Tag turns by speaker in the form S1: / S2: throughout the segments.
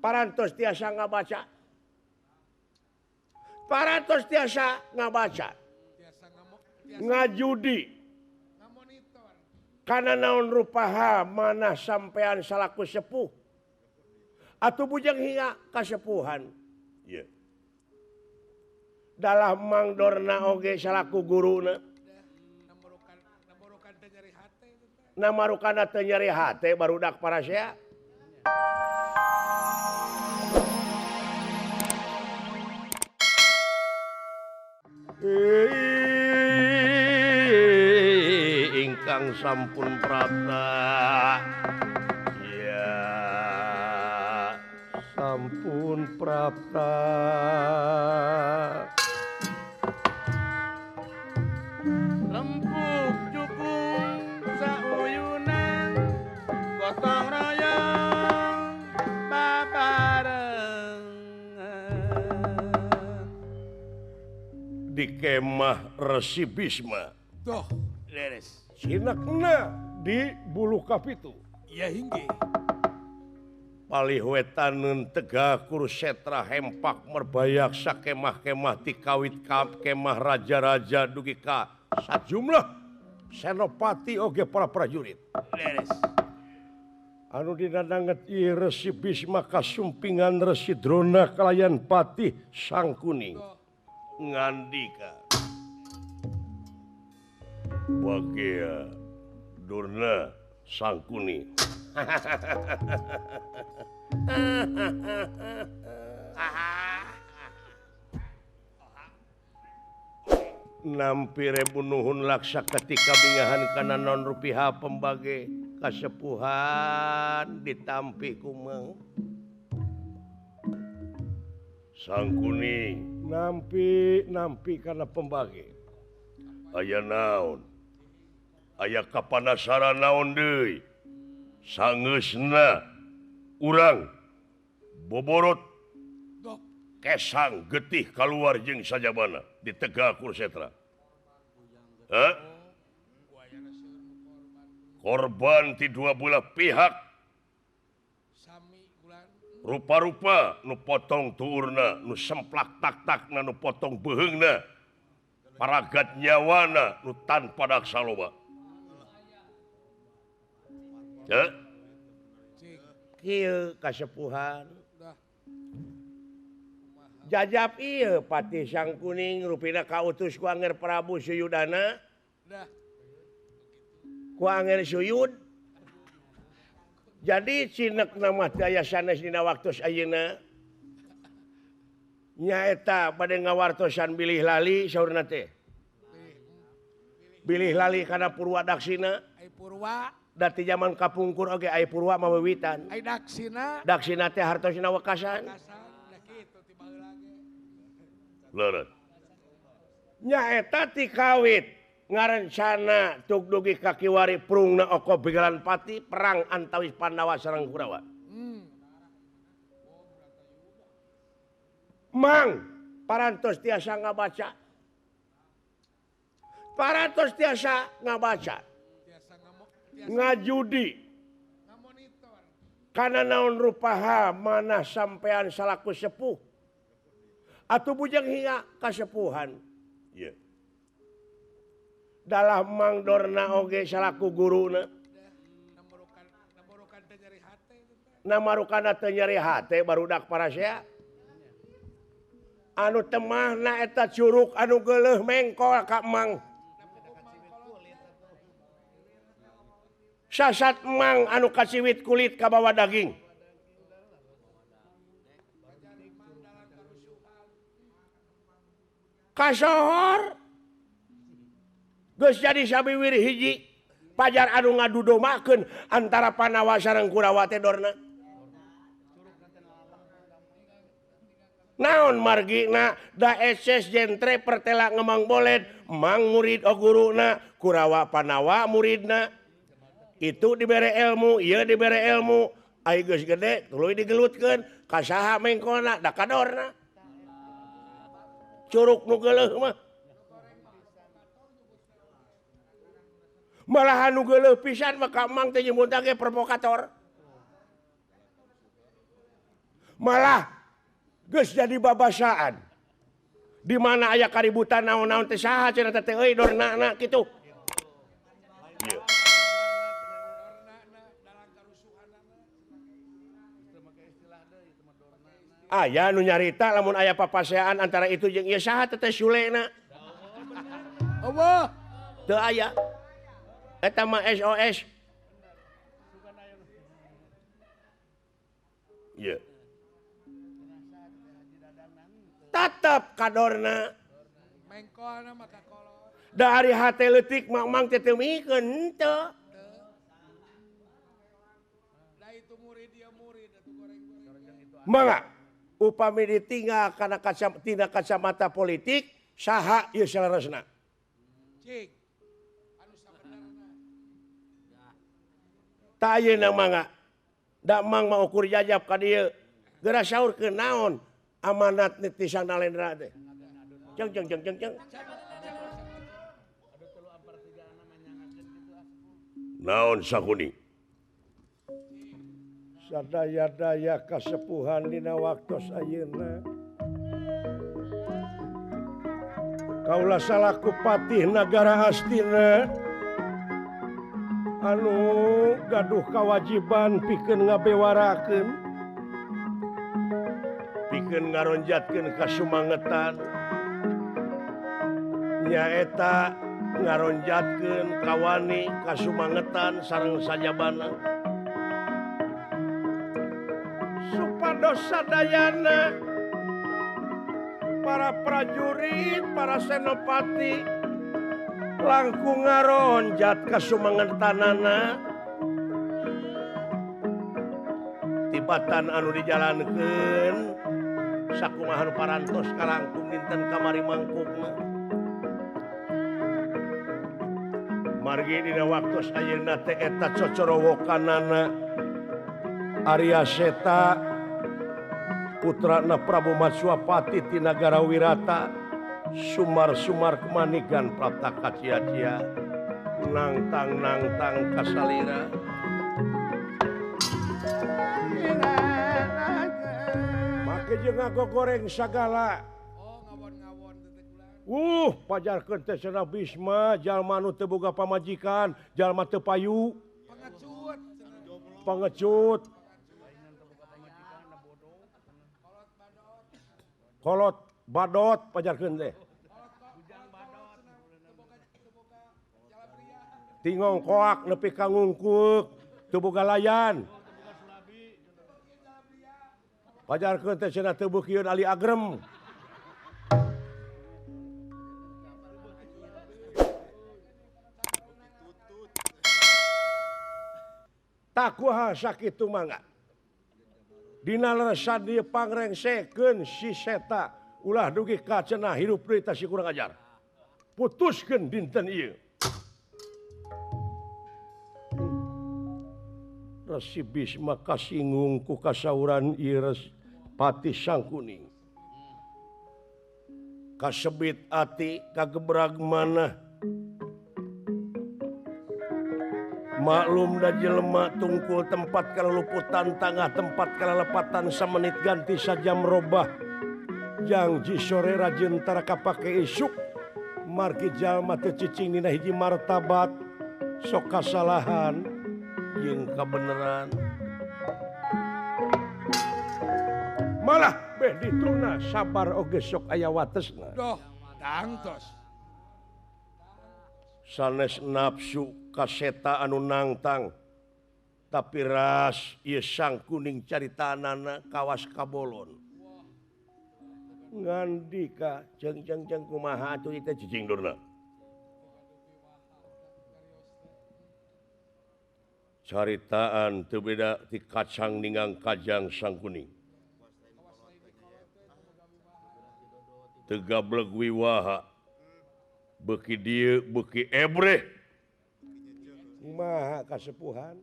S1: parantos tiasa ngabaca. Parantos tiasa ngabaca. Ngajudi. Kana naon rupaha mana sampean salaku sepuh. Atuh bujang hingga kasepuhan. Yeah. Dalam mangdorna oge salaku guruna. Namarukana teu nyeri hate barudak parasea. Ingkang sampun prapta. Ya. Sampun prapta.
S2: Lempuk jukung sauyunan gotong royong babarengan
S1: Di kemah Resi Bisma.
S2: Doh, leres.
S1: Sinakna di Buluh Kapitu.
S2: Iya hingge.
S1: Palihwetaneun tegah kurusetra hempak merbayak sakemah-kemah ti kawit kemah raja-raja dugi ka sajumlah senopati oge para prajurit.
S2: Leres.
S1: Anu dinadanget ieu Resi Bisma kasumpingan Resi Drona kalayan Patih Sangkuning. Ngandika. Bagia Durna Sangkuning. Nampi rebu nuhun laksa ketika bingahan kana non rupiah pembage kasepuhan ditampi kumeng Sangkuning nampi kana pembage aya naon aya kapanasaran naon deui sangeusna urang boborot kesang getih keluar jeung sajabana di tegah kursetra. Korban ti dua belah pihak. Rupa-rupa nu potong tuurna, nu semplak tak-takna, nu potong beheungna, paragat nyawana nu tanpa daksa loba. Kieu kasepuhan. Jajab ieu Patih Sangkuning rupina kautus ku Anger Prabu Suyudana. Ku Anger Suyud. Jadi cinek nama daya sanes dina waktos ayeuna. Nyaeta bade ngawartosan bilih lali saurna teh. Bilih lali kana Purwadaksina.
S2: Ai Purwa.
S1: Dati zaman kapungkur oge ai Purwa mawiwitan.
S2: Ai Daksina.
S1: Daksina teh hartosna wekasan. Leureut. Nyaeta ti kawit ngarencana tug dugi ka kiwari prungna oko begalan pati perang antawis Pandawa sareng Kurawa. Mang parantos tiasa ngabaca. Parantos tiasa ngabaca. Ngajudi. Kana naon rupaha mana sampean salaku sepuh. Atuh bujang hingga kasepuhan. Yeah. Dalam mangdorna oge salaku guruna. Namarukana teu nyeri hate barudak parasea. Anu temahna eta curug anu geuleuh mengkol ka Mang. Sasat Mang anu kasiwit kulit ka bawa daging. Kasohor geus jadi sabiwir hiji pajar anu ngadudomakeun antara Pandawa sareng Kurawa teh dorna. Naon margina da eses jentre pertela ngemang boled Mang murid o guruna Kurawa Pandawa muridna. Itu dibere ilmu, ieu dibere ilmu. Ai geus gede tuluy digelutkeun ka saha mengkolna da kadorna. Curug nu geuleuh mah. Malahan nu geuleuh pisan mah ka Mang teh nyebutna ge provokator. malah geus jadi babasaan di mana aya kaributan naon-naon teh saha cenah teh euy dorna kitu. Ieu. Aya nu nyarita lamun aya papasean antara itu jeung ieu saha teh Sulena.
S2: Allah.
S1: Teu aya. Eta mah SOS. Ieu. Tatap kadorna.
S2: Mengkona maka kolot.
S1: Dari hate leutik mang teh teu mikeun henteu.
S2: Da itu murid dia murid atuh goreng-goreng.
S1: Mangga upami ditinggal kana tina kacamata politik saha ieu salerosna?
S2: Cik. Anu sabenerna.
S1: Ta ayeuna mangga da mang maukur jajab ka dieu. Geura saurkeun naon amanat netisan Nalendra teh. Ceng. Naon sakuni? Sadaya-daya kasepuhan dina waktos ayeuna. Kaula salaku patih nagara Astina anu gaduh kawajiban pikeun ngabewarakeun, pikeun ngaronjatkeun kasumangetan, nyaeta ngaronjatkeun kawani kasumangetan sareng sajabana. Supados sadayana para prajurit, para senopati langkung ngaronjat kasumangetanana tibatan anu dijalankeun sakumaha nu parantos kalangkung dinten kamari mangkukna. Margi dina waktos ayeuna teh eta cocorowokanana Arya Seta putrana Prabu Matswapati ti nagara Wirata sumar-sumar kemanigan prataka cia-cia nangtang kasalira make jeung ngagogoreng sagala.
S2: Oh ngawon-ngawon teh kulan.
S1: Pajarkeun teh cenah Bisma jalma nu teu boga pamajikan, jalma teu payu, pangecut. Kolot badot pajarkeun teh. Tingong koak nepi ka ngungkuk, teu boga layan. Pajarkeun teh cenah teu beukieun ali agrem. Takuha sakitu mangga. Dina leresan dieu pangrengsekeun si Seta ulah dugi ka cenah hirup deui tah si kurang ajar. Putuskeun dinten ieu. Resi Bisma kasinggung ku kasauran ieu Pati Sangkuning. Kasebit ati kagebrag manah. Maklum da jelema tungkul tempat kaluluputan tangah tempat kalalepatan samenit ganti sajam robah janji sore rajeun tara kapake isuk margi jalma teu cicing dina hiji martabat sok kasalahan jeung kabeneran malah beh dituna sabar oge sok aya watesna.
S2: Doh, tangtos.
S1: Sanes nafsu kaseta anu nangtang tapi ras ieu Sangkuning caritanana kawas kabolon ngandika jeung kumaha atuh ieu teh cicing durna caritaan teu beda ti kacang ningang kajang Sangkuning teu gableg wiwaha beuki dieu beuki ebreh kumaha kasepuhan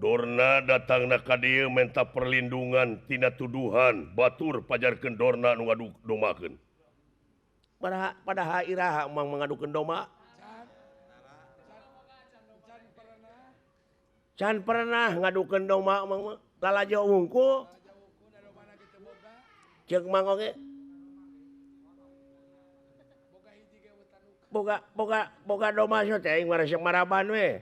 S1: Dorna datangna ka dieu menta perlindungan tina tuduhan batur pajarkeun Dorna nu ngadu domakeun padahal iraha mang mengadukeun doma Can pernah ngadukeun doma mah lalajo wungkul. Ceuk mang oge. Boga doma so teh aing marasak maraban we.